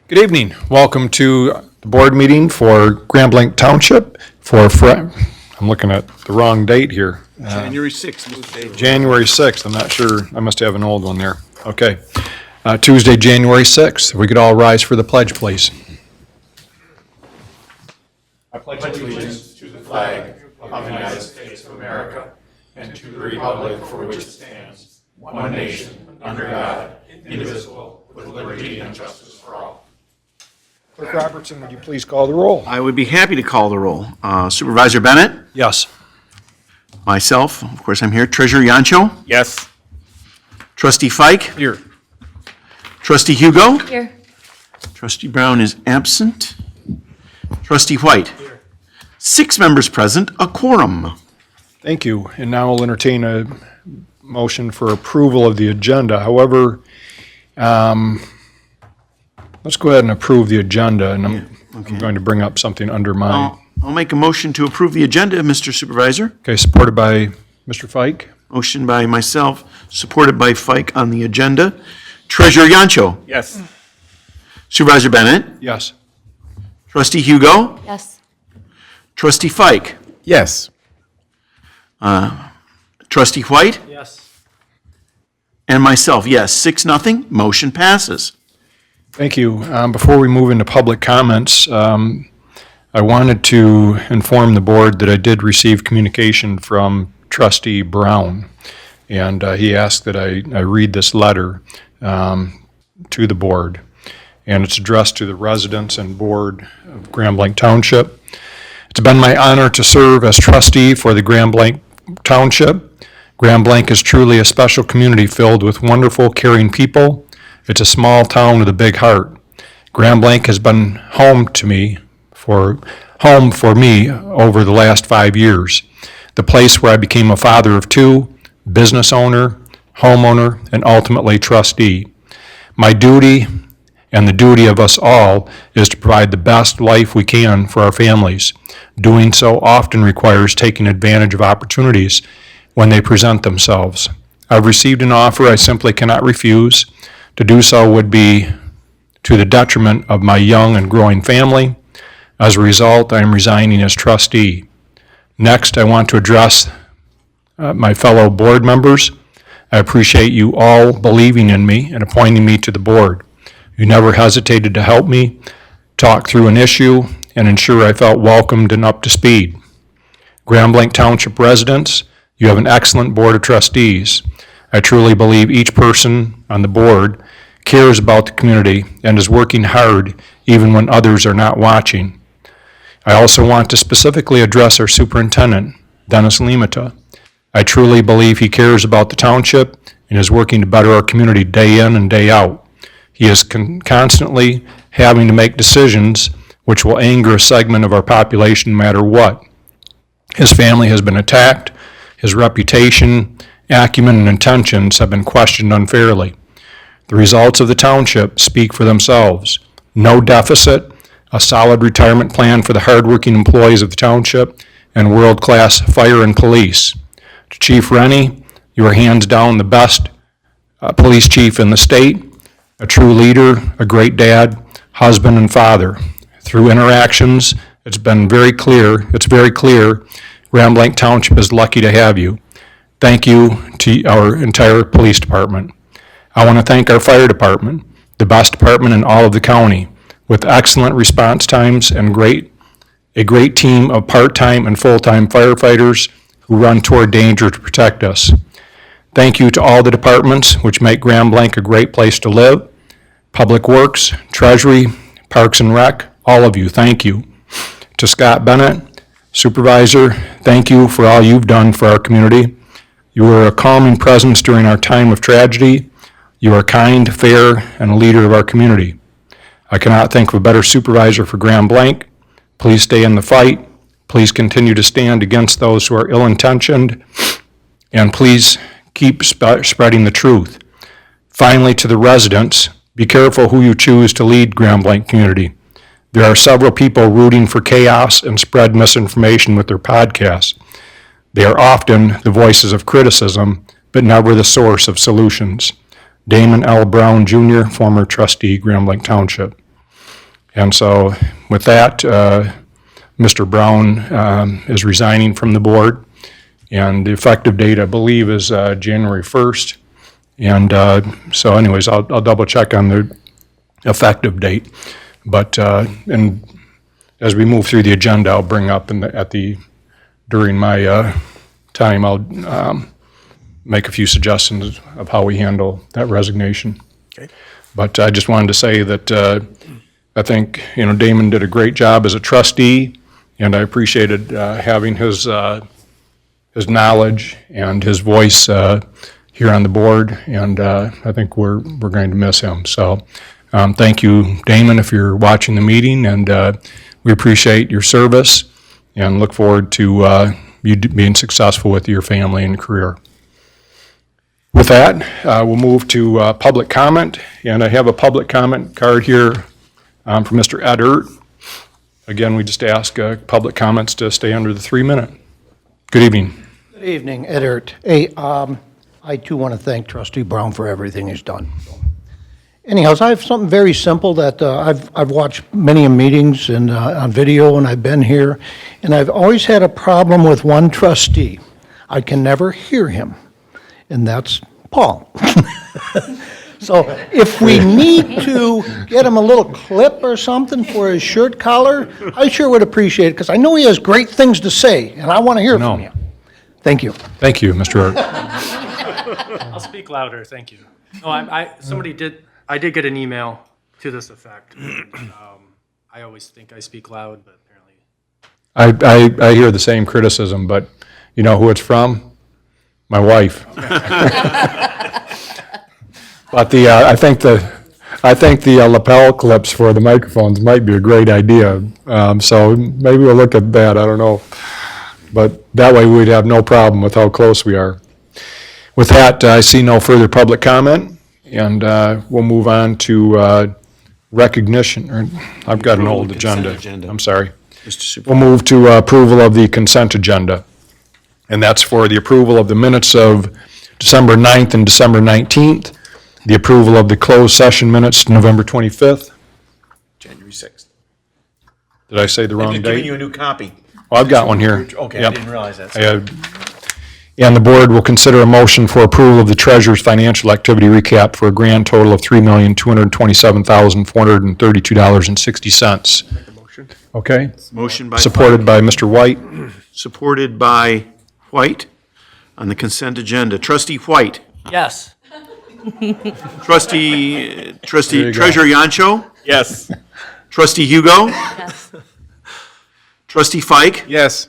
Good evening. Welcome to the board meeting for Grand Blanc Township I'm looking at the wrong date here. January 6th, Mr. Davis. January 6th. I'm not sure. I must have an old one there. Okay. Tuesday, January 6th. If we could all rise for the pledge, please. I pledge allegiance to the flag of the United States of America and to the republic for which it stands, one nation, under God, indivisible, with liberty and justice for all. Clerk Robertson, would you please call the roll? I would be happy to call the roll. Supervisor Bennett? Yes. Myself, of course, I'm here. Treasurer Yancho? Yes. Trustee Fike? Here. Trustee Hugo? Here. Trustee Brown is absent. Trustee White? Here. 6 members present, a quorum. Thank you. And now I'll entertain a motion for approval of the agenda. However, let's go ahead and approve the agenda, and I'm going to bring up something under my, I'll make a motion to approve the agenda, Mr. Supervisor. okay, supported by Mr. Fike. Motion by myself, supported by Fike on the agenda. Treasurer Yancho? Yes. Supervisor Bennett? Yes. Trustee Hugo? Yes. Trustee Fike? Yes. Trustee White? Yes. And myself, yes. 6-0, motion passes. Thank you. Before we move into public comments, I wanted to inform the board that I did receive communication from Trustee Brown, and he asked that I read this letter to the board, and it's addressed to the residents and board of Grand Blanc Township. It's been my honor to serve as trustee for the Grand Blanc Township. Grand Blanc is truly a special community filled with wonderful, caring people. It's a small town with a big heart. Grand Blanc has been home for me over the last 5 years. The place where I became a father of 2, business owner, homeowner, and ultimately trustee. My duty and the duty of us all is to provide the best life we can for our families. Doing so often requires taking advantage of opportunities when they present themselves. I've received an offer I simply cannot refuse. To do so would be to the detriment of my young and growing family. As a result, I am resigning as trustee. Next, I want to address my fellow board members. I appreciate you all believing in me and appointing me to the board. You never hesitated to help me talk through an issue and ensure I felt welcomed and up to speed. Grand Blanc Township residents, you have an excellent board of trustees. I truly believe each person on the board cares about the community and is working hard even when others are not watching. I also want to specifically address our superintendent, Dennis Limata. I truly believe he cares about the township and is working to better our community day in and day out. He is constantly having to make decisions which will anger a segment of our population no matter what. His family has been attacked. His reputation, acumen, and intentions have been questioned unfairly. The results of the township speak for themselves. No deficit, a solid retirement plan for the hardworking employees of the township, and world-class fire and police. To Chief Rennie, you are hands down the best police chief in the state, a true leader, a great dad, husband, and father. Through interactions, it's very clear Grand Blanc Township is lucky to have you. Thank you to our entire police department. I want to thank our fire department, the best department in all of the county, with excellent response times and a great team of part-time and full-time firefighters who run toward danger to protect us. Thank you to all the departments which make Grand Blanc a great place to live. Public Works, Treasury, Parks and Rec, all of you, thank you. To Scott Bennett, Supervisor, thank you for all you've done for our community. You were a calming presence during our time of tragedy. You are kind, fair, and a leader of our community. I cannot think of a better supervisor for Grand Blanc. Please stay in the fight. Please continue to stand against those who are ill-intentioned. And please keep spreading the truth. Finally, to the residents, be careful who you choose to lead Grand Blanc community. There are several people rooting for chaos and spread misinformation with their podcasts. They are often the voices of criticism, but never the source of solutions. Damon L. Brown, Jr., former trustee, Grand Blanc Township. And so with that, Mr. Brown is resigning from the board, and the effective date, I believe, is January 1st. And so anyways, I'll double check on the effective date. But, and as we move through the agenda, I'll bring up during my time, I'll make a few suggestions of how we handle that resignation. Okay. But I just wanted to say that I think, Damon did a great job as a trustee, and I appreciated having his knowledge and his voice here on the board, and I think we're going to miss him. So thank you, Damon, if you're watching the meeting, and we appreciate your service and look forward to you being successful with your family and career. With that, we'll move to public comment, and I have a public comment card here from Mr. Ed Ert. Again, we just ask public comments to stay under the 3-minute. Good evening. Good evening, Ed Ert. Hey, I too want to thank Trustee Brown for everything he's done. Anyhow, I have something very simple that I've watched many meetings and on video, and I've been here, and I've always had a problem with one trustee. I can never hear him, and that's Paul. So if we need to get him a little clip or something for his shirt collar, I sure would appreciate it, because I know he has great things to say, and I want to hear from you. Thank you. Thank you, Mr. Ert. I'll speak louder, thank you. No, I did get an email to this effect. I always think I speak loud, but apparently. I hear the same criticism, but you know who it's from? My wife. But I think the lapel clips for the microphones might be a great idea. So maybe we'll look at that, I don't know. But that way we'd have no problem with how close we are. With that, I see no further public comment, and we'll move on to recognition. I've got an old agenda. I'm sorry. We'll move to approval of the consent agenda. And that's for the approval of the minutes of December 9th and December 19th, the approval of the closed session minutes November 25th. January 6th. Did I say the wrong I'm giving date? you a new copy. Oh, I've got one here. Okay, I Yep. didn't realize that. And the board will consider a motion for approval of the treasurer's financial activity recap for a grand total of $3,227,432.60. Okay? Motion by Supported by Mr. White. Supported by White on the consent agenda. Trustee White. Yes. Trustee There you go. Treasurer Yancho. Yes. Trustee Hugo. Yes. Trustee Fike. Yes.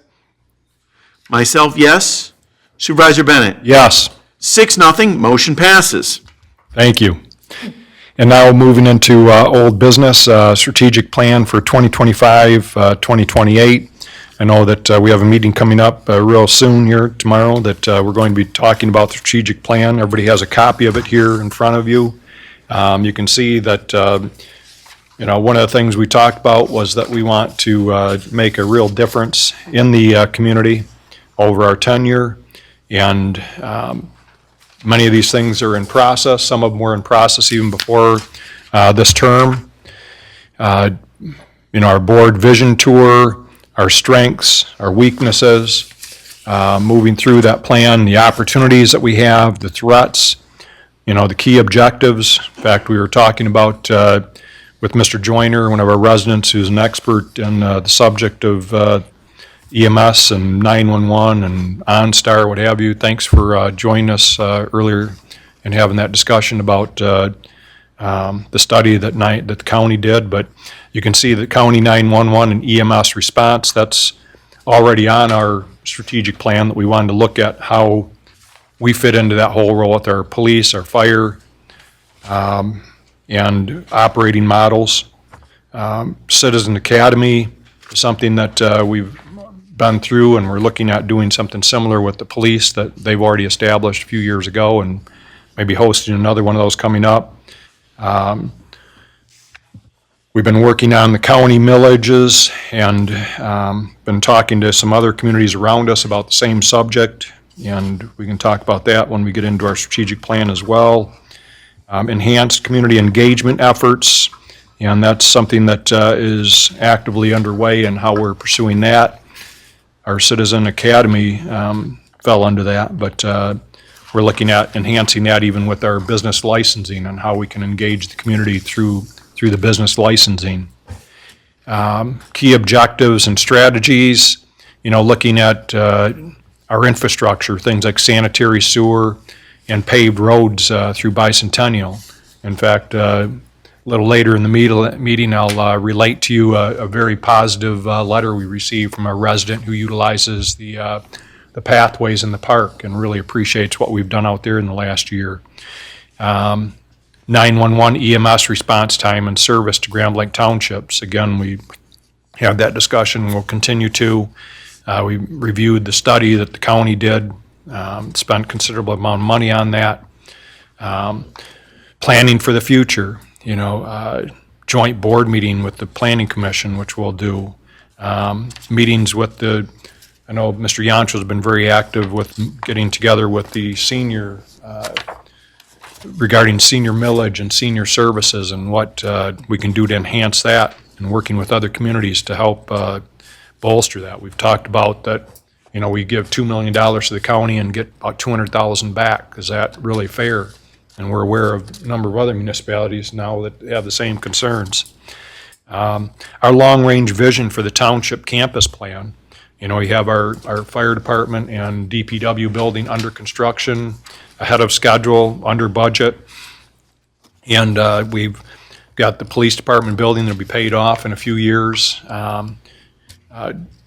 Myself, yes. Supervisor Bennett. Yes. 6-0, motion passes. Thank you. And now moving into old business, strategic plan for 2025, 2028. I know that we have a meeting coming up real soon here tomorrow that we're going to be talking about the strategic plan. Everybody has a copy of it here in front of you. You can see that, one of the things we talked about was that we want to make a real difference in the community over our tenure. And many of these things are in process. Some of them were in process even before this term. Our board vision tour, our strengths, our weaknesses, moving through that plan, the opportunities that we have, the threats, the key objectives. In fact, we were talking about with Mr. Joyner, one of our residents who's an expert in the subject of EMS and 911 and OnStar, what have you. Thanks for joining us earlier and having that discussion about the study that the county did. But you can see that county 911 and EMS response, that's already on our strategic plan that we wanted to look at how we fit into that whole role with our police, our fire, and operating models. Citizen Academy is something that we've been through, and we're looking at doing something similar with the police that they've already established a few years ago, and maybe hosting another one of those coming up. We've been working on the county millages and been talking to some other communities around us about the same subject, and we can talk about that when we get into our strategic plan as well. Enhanced community engagement efforts And that's something that is actively underway and how we're pursuing that. Our Citizen Academy fell under that, but we're looking at enhancing that even with our business licensing and how we can engage the community through the business licensing. Key objectives and strategies, looking at our infrastructure, things like sanitary sewer and paved roads through Bicentennial. In fact, a little later in the meeting, I'll relate to you a very positive letter we received from a resident who utilizes the pathways in the park and really appreciates what we've done out there in the last year. 911 EMS response time and service to Grand Blanc Townships. Again, we had that discussion, we'll continue to. We reviewed the study that the county did, spent considerable amount of money on that. Planning for the future, joint board meeting with the Planning Commission, which we'll do. Meetings with I know Mr. Yancho's been very active with getting together with the senior, regarding senior millage and senior services and what we can do to enhance that and working with other communities to help bolster that. We've talked about that, we give $2 million to the county and get about $200,000 back. Is that really fair? And we're aware of a number of other municipalities now that have the same concerns. Our long-range vision for the township campus plan. We have our fire department and DPW building under construction, ahead of schedule, under budget. And we've got the police department building that'll be paid off in a few years.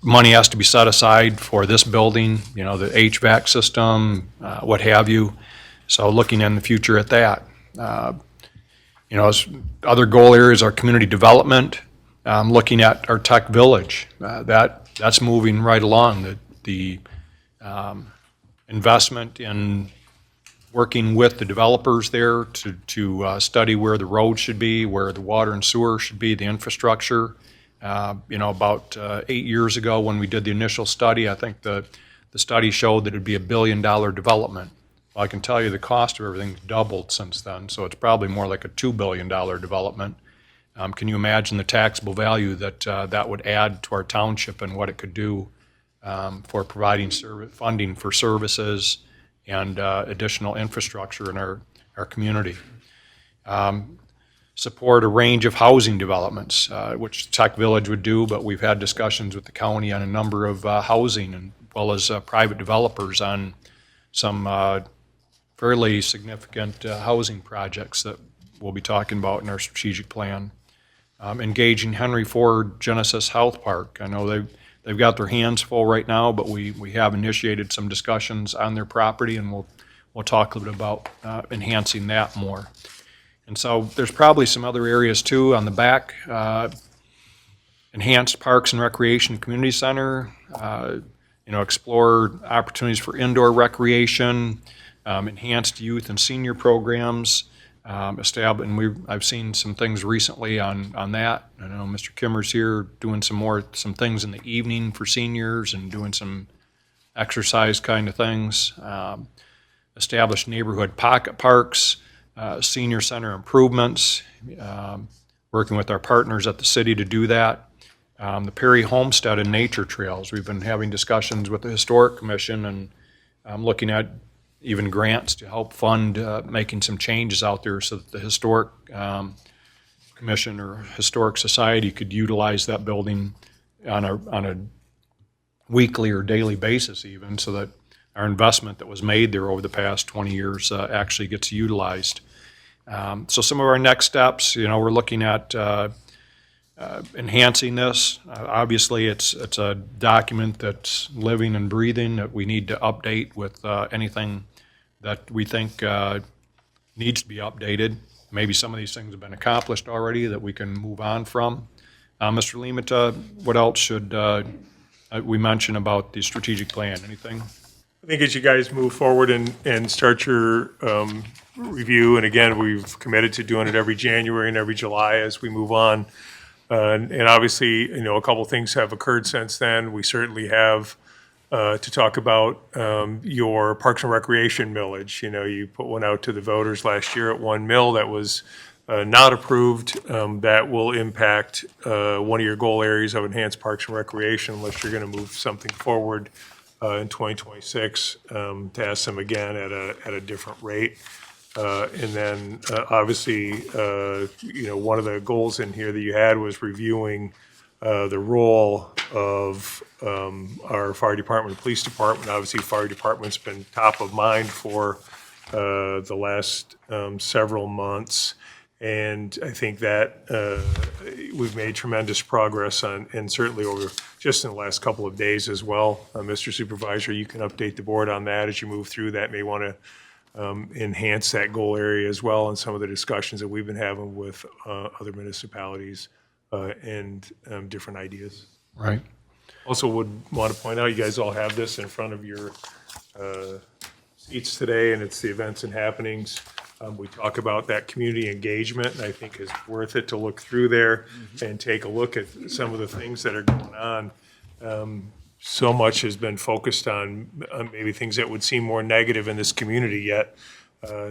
Money has to be set aside for this building, the HVAC system, what have you. So looking in the future at that. As other goal areas are community development, looking at our tech village. That's moving right along. The investment in working with the developers there to study where the roads should be, where the water and sewer should be, the infrastructure. About 8 years ago when we did the initial study, I think the study showed that it'd be $1 billion development. Well, I can tell you the cost of everything's doubled since then, so it's probably more like a $2 billion development. Can you imagine the taxable value that that would add to our township and what it could do for providing funding for services and additional infrastructure in our community? Support a range of housing developments, which Tech Village would do, but we've had discussions with the county on a number of housing as well as private developers on some fairly significant housing projects that we'll be talking about in our strategic plan. Engaging Henry Ford Genesis Health Park. I know they've got their hands full right now, but we have initiated some discussions on their property, and we'll talk a little bit about enhancing that more. And so there's probably some other areas too on the back. Enhanced parks and recreation community center. Explore opportunities for indoor recreation. Enhanced youth and senior programs. I've seen some things recently on that. I know Mr. Kimmer's here doing some things in the evening for seniors and doing some exercise kind of things. Establish neighborhood pocket parks, senior center improvements, working with our partners at the city to do that. The Perry Homestead and nature trails. We've been having discussions with the Historic Commission and looking at even grants to help fund making some changes out there so that the Historic Commission or Historic Society could utilize that building on a weekly or daily basis even, so that our investment that was made there over the past 20 years actually gets utilized. So some of our next steps, we're looking at enhancing this. Obviously, it's a document that's living and breathing that we need to update with anything that we think needs to be updated. Maybe some of these things have been accomplished already that we can move on from. Mr. Limata, what else should we mention about the strategic plan? Anything? I think as you guys move forward and start your review, and again, we've committed to doing it every January and every July as we move on. And obviously, a couple things have occurred since then. We certainly have to talk about your Parks and Recreation millage. You put one out to the voters last year at 1 mil. That was not approved, that will impact one of your goal areas of enhanced parks and recreation unless you're going to move something forward in 2026 to ask them again at a different rate. And then, obviously, one of the goals in here that you had was reviewing the role of our fire department, police department. Obviously, fire department's been top of mind for the last several months. And I think that we've made tremendous progress on, and certainly over just in the last couple of days as well. Mr. Supervisor, you can update the board on that as you move through that. May want to enhance that goal area as well in some of the discussions that we've been having with other municipalities and different ideas. Right. Also would want to point out, you guys all have this in front of your seats today, and it's the events and happenings. We talk about that community engagement, and I think it's worth it to look through there and take a look at some of the things that are going on. So much has been focused on maybe things that would seem more negative in this community, yet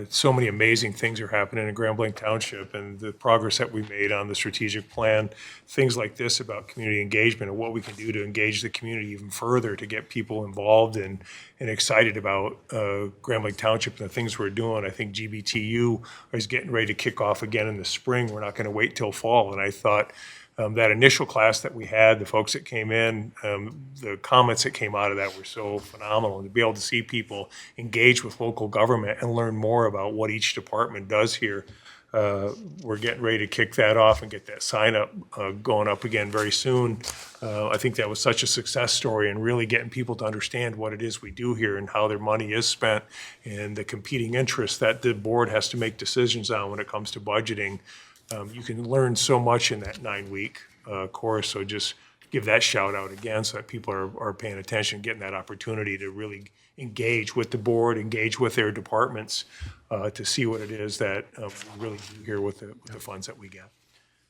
so many amazing things are happening in Grand Blanc Township, and the progress that we made on the strategic plan, things like this about community engagement and what we can do to engage the community even further to get people involved and excited about Grand Blanc Township and the things we're doing. I think GBTU is getting ready to kick off again in the spring. We're not going to wait till fall, and I thought that initial class that we had, the folks that came in, the comments that came out of that were so phenomenal. And to be able to see people engage with local government and learn more about what each department does here, we're getting ready to kick that off and get that sign up going up again very soon. I think that was such a success story, and really getting people to understand what it is we do here and how their money is spent and the competing interests that the board has to make decisions on when it comes to budgeting. You can learn so much in that 9-week course, so just give that shout out again so that people are paying attention, getting that opportunity to really engage with the board, engage with their departments to see what it is that we really do here with the funds that we get.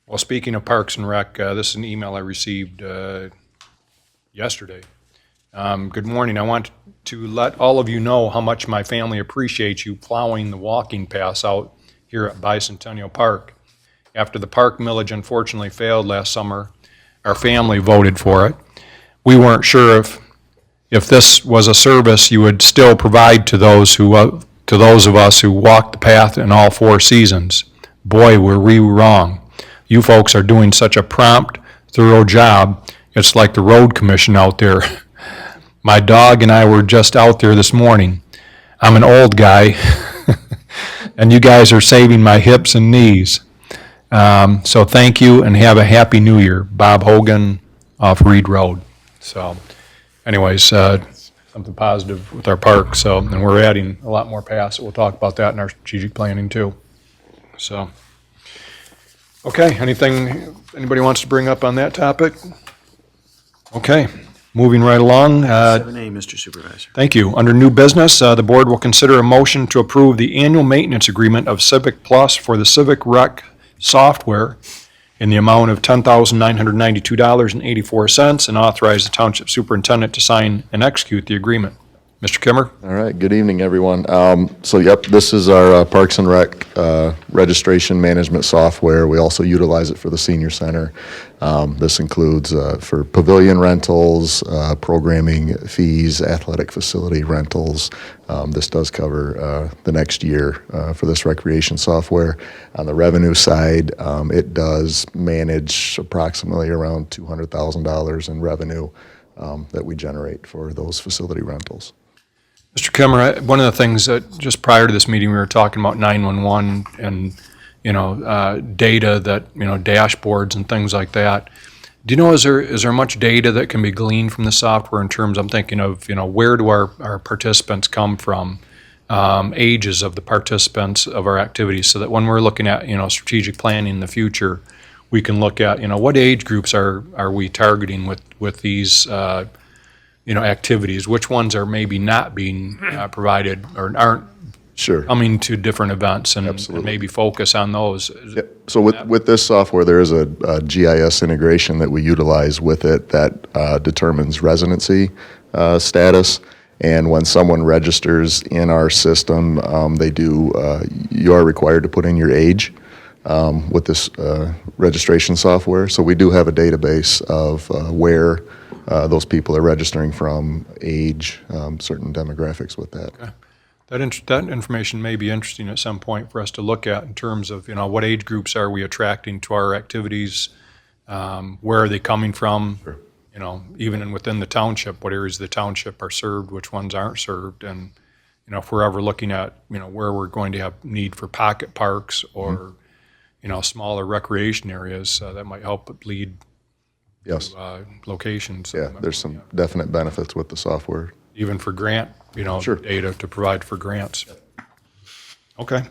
Well, speaking of Parks and Rec, this is an email I received yesterday. Good morning. I want to let all of you know how much my family appreciates you plowing the walking paths out here at Bicentennial Park. After the park millage unfortunately failed last summer, our family voted for it. We weren't sure if this was a service you would still provide to those of us who walked the path in all 4 seasons. Boy, were we wrong. You folks are doing such a prompt, thorough job. It's like the road commission out there. My dog and I were just out there this morning. I'm an old guy, and you guys are saving my hips and knees. So thank you and have a happy new year. Bob Hogan off Reed Road. So anyways, something positive with our park. So, and we're adding a lot more paths. We'll talk about that in our strategic planning too. So, okay, anything anybody wants to bring up on that topic? Okay, moving right along. 7A, Mr. Supervisor. Thank you. Under new business, the board will consider a motion to approve the annual maintenance agreement of Civic Plus for the Civic Rec software in the amount of $10,992.84 and authorize the township superintendent to sign and execute the agreement. Mr. Kimmer? All right, good evening, everyone. This is our Parks and Rec registration management software. We also utilize it for the senior center. This includes for pavilion rentals, programming fees, athletic facility rentals. This does cover the next year for this recreation software. On the revenue side, it does manage approximately around $200,000 in revenue that we generate for those facility rentals. Mr. Kimmer, one of the things that just prior to this meeting, we were talking about 911 and, data that, dashboards and things like that. Do you know, is there much data that can be gleaned from the software in terms, I'm thinking of, where do our participants come from, ages of the participants of our activities, so that when we're looking at, strategic planning in the future, we can look at, what age groups are we targeting with these, activities, which ones are maybe not being provided or aren't Sure. coming to different events and Absolutely. maybe focus on those. Yep. So with this software, there is a GIS integration that we utilize with it that determines residency status. And when someone registers in our system, you are required to put in your age. with this registration software. So we do have a database of where those people are registering from, age, certain demographics with that. That information may be interesting at some point for us to look at in terms of, what age groups are we attracting to our activities? Where are they coming from? Sure. Even within the township, what areas of the township are served, which ones aren't served? And, if we're ever looking at, where we're going to have need for pocket parks or, smaller recreation areas, that might help lead Yes. locations. Yeah, there's some definite benefits with the software. Even for grant, Sure. data to provide for grants. Okay.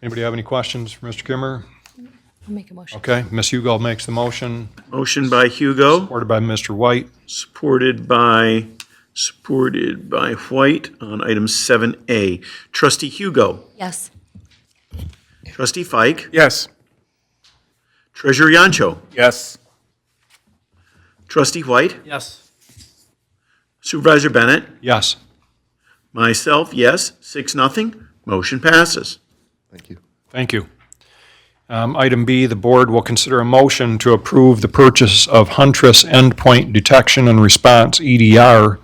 Anybody have any questions for Mr. Kimmer? I'll make a motion. Okay, Ms. Hugo makes the motion, Motion by Hugo, supported by Mr. White. supported by White on item 7A. Trustee Hugo. Yes. Trustee Fike. Yes. Treasurer Yancho. Yes. Trustee White. Yes. Supervisor Bennett. Yes. Myself, yes. 6-0. Motion passes. Thank you. Thank you. Item B, the board will consider a motion to approve the purchase of Huntress Endpoint Detection and Response, EDR,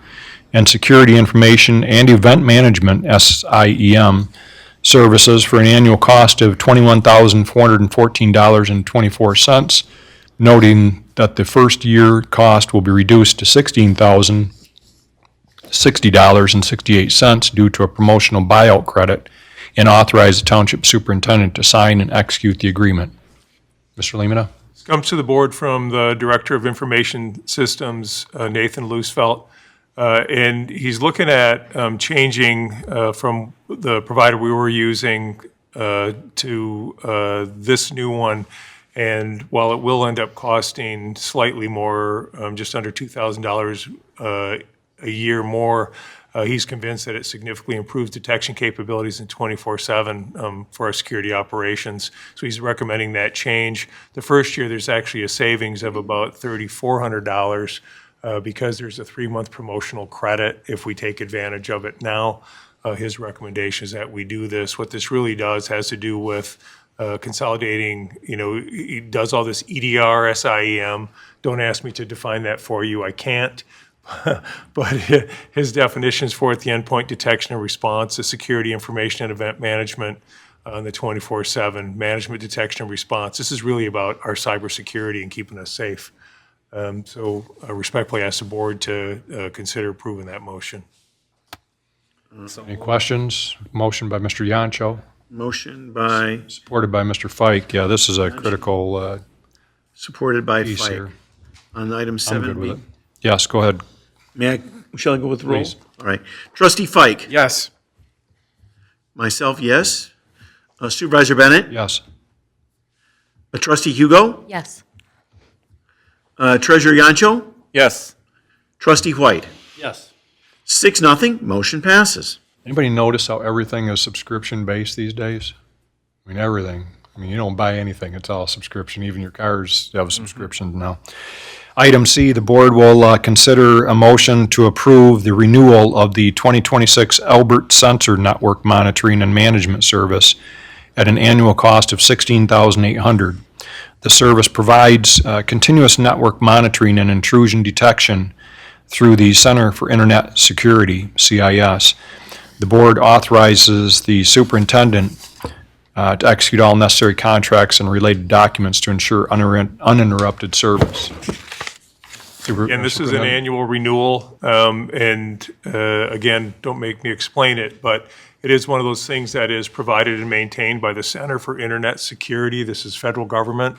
and Security Information and Event Management, SIEM, services for an annual cost of $21,414.24, noting that the first year cost will be reduced to $16,060.68 due to a promotional buyout credit, and authorize the township superintendent to sign and execute the agreement. Mr. Lemata? This comes to the board from the Director of Information Systems, Nathan Loosfelt, and he's looking at changing from the provider we were using to this new one. And while it will end up costing slightly more, just under $2,000 a year more, he's convinced that it significantly improves detection capabilities in 24/7 for our security operations. So he's recommending that change. The first year, there's actually a savings of about $3,400 because there's a 3-month promotional credit if we take advantage of it now. His recommendation is that we do this. What this really does has to do with consolidating, he does all this EDR, SIEM. Don't ask me to define that for you. I can't. But his definitions for it, the endpoint detection and response, the security information and event management, and the 24/7 management detection and response. This is really about our cybersecurity and keeping us safe. So I respectfully ask the board to consider approving that motion. Any questions? Motion by Mr. Yancho, Motion by, supported by Mr. Fike. Yeah, this is a critical supported by piece Fike. here. On item I'm good with 7B. it. Yes, go ahead. Shall I go with the roll? Please. All right. Trustee Fike. Yes. Myself, yes. Supervisor Bennett. Yes. Trustee Hugo. Yes. Treasurer Yancho. Yes. Trustee White. Yes. 6-0. Motion passes. Anybody notice how everything is subscription-based these days? I mean, everything. I mean, you don't buy anything, it's all subscription. Even your cars have a subscription now. Item C, the board will consider a motion to approve the renewal of the 2026 Albert Sensor Network Monitoring and Management Service at an annual cost of $16,800. The service provides continuous network monitoring and intrusion detection through the Center for Internet Security, CIS. The board authorizes the superintendent to execute all necessary contracts and related documents to ensure uninterrupted service. And this is an annual renewal, and again, don't make me explain it, but it is one of those things that is provided and maintained by the Center for Internet Security. This is federal government.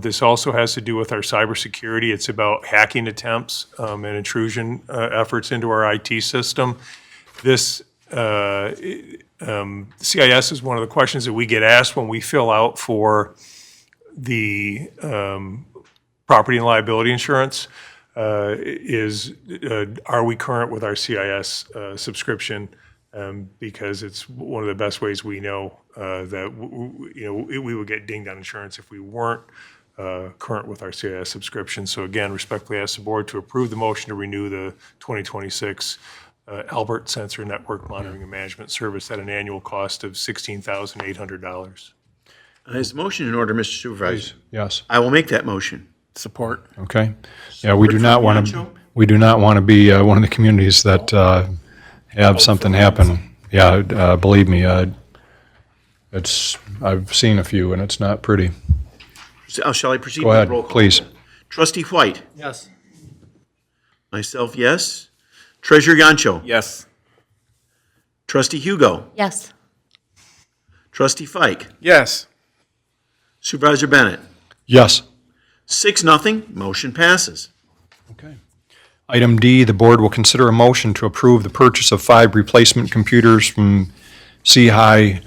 This also has to do with our cybersecurity. It's about hacking attempts and intrusion efforts into our IT system. This CIS is one of the questions that we get asked when we fill out for the property and liability insurance, are we current with our CIS subscription? Because it's one of the best ways we know that we would get dinged on insurance if we weren't current with our CIS subscription. So again, respectfully ask the board to approve the motion to renew the 2026 Albert Sensor Network Monitoring and Management Service at an annual cost of $16,800. Is the motion in order, Mr. Supervisor? Yes, I will make that motion. Support. okay. Yeah, we do not want Support to, from we do not want to be one of the communities that have something happen. Yeah, believe me, I've seen a few, and it's not pretty. Shall I proceed Go with ahead, the roll call? please. Trustee White? Yes. Myself, yes. Treasurer Yancho? Yes. Trustee Hugo? Yes. Trustee Fike? Yes. Supervisor Bennett? Yes. 6-0, motion passes. Okay. Item D, the board will consider a motion to approve the purchase of 5 replacement computers from C-High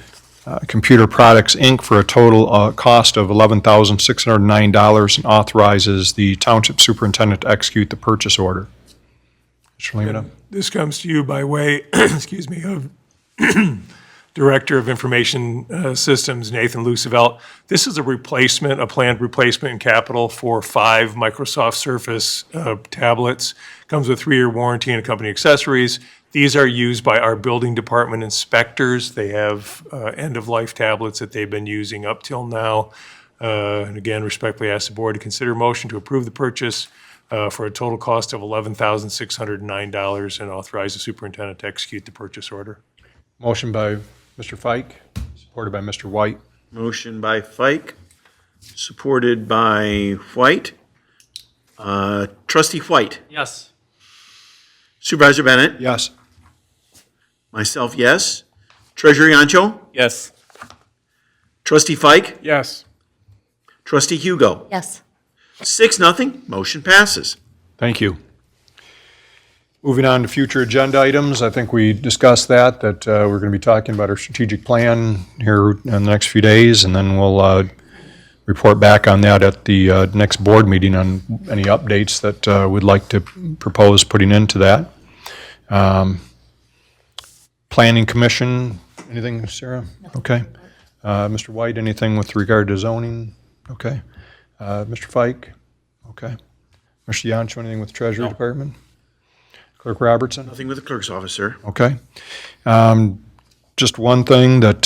Computer Products, Inc. for a total cost of $11,609 and authorizes the township superintendent to execute the purchase order. Mr. Lehman? This comes to you by way, excuse me, of Director of Information Systems, Nathan Lucevelt. This is a replacement, a planned replacement in capital for 5 Microsoft Surface tablets. Comes with 3-year warranty and accompanying accessories. These are used by our building department inspectors. They have end-of-life tablets that they've been using up till now. And again, respectfully ask the board to consider a motion to approve the purchase for a total cost of $11,609 and authorize the superintendent to execute the purchase order. Motion by Mr. Fike, supported by Mr. White. Motion by Fike, supported by White. Trustee White? Yes. Supervisor Bennett? Yes. Myself, yes. Treasurer Yancho? Yes. Trustee Fike? Yes. Trustee Hugo? Yes. 6-0, motion passes. Thank you. Moving on to future agenda items, I think we discussed that we're going to be talking about our strategic plan here in the next few days, and then we'll report back on that at the next board meeting on any updates that we'd like to propose putting into that. Planning Commission, anything, Sarah? Okay. Mr. White, anything with regard to zoning? Okay. Mr. Fike? Okay. Mr. Yancho, anything with Treasury Department? Clerk Robertson? Nothing with the clerk's office, sir. Okay. Just one thing that,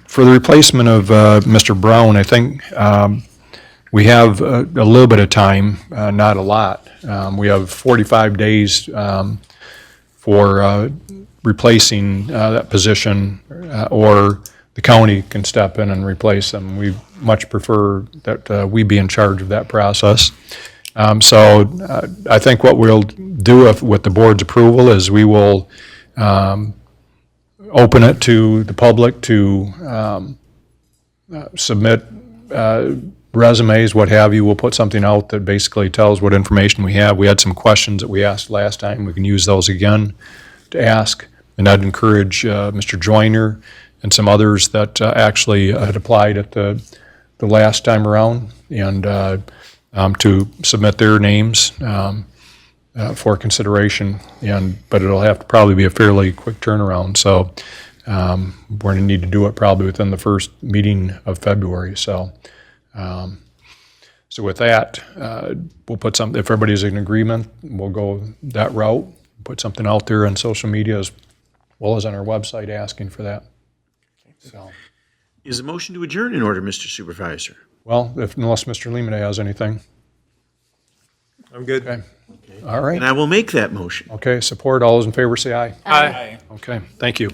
for the replacement of Mr. Brown, I think we have a little bit of time, not a lot. We have 45 days for replacing that position, or the county can step in and replace them. We much prefer that we be in charge of that process. So I think what we'll do with the board's approval is we will open it to the public to submit resumes, what have you. We'll put something out that basically tells what information we have. We had some questions that we asked last time. We can use those again to ask. And I'd encourage Mr. Joyner and some others that actually had applied at the last time around, and to submit their names for consideration. But it'll have to probably be a fairly quick turnaround. So we're going to need to do it probably within the first meeting of February. So with that, we'll put something, if everybody's in agreement, we'll go that route, put something out there on social media as well as on our website asking for that. So, Is a motion to adjourn in order, Mr. Supervisor? well, unless Mr. Lehman has anything. I'm good. Okay. All right. And I will make that motion. Okay, support. All those in favor say aye. Aye. Okay, thank you.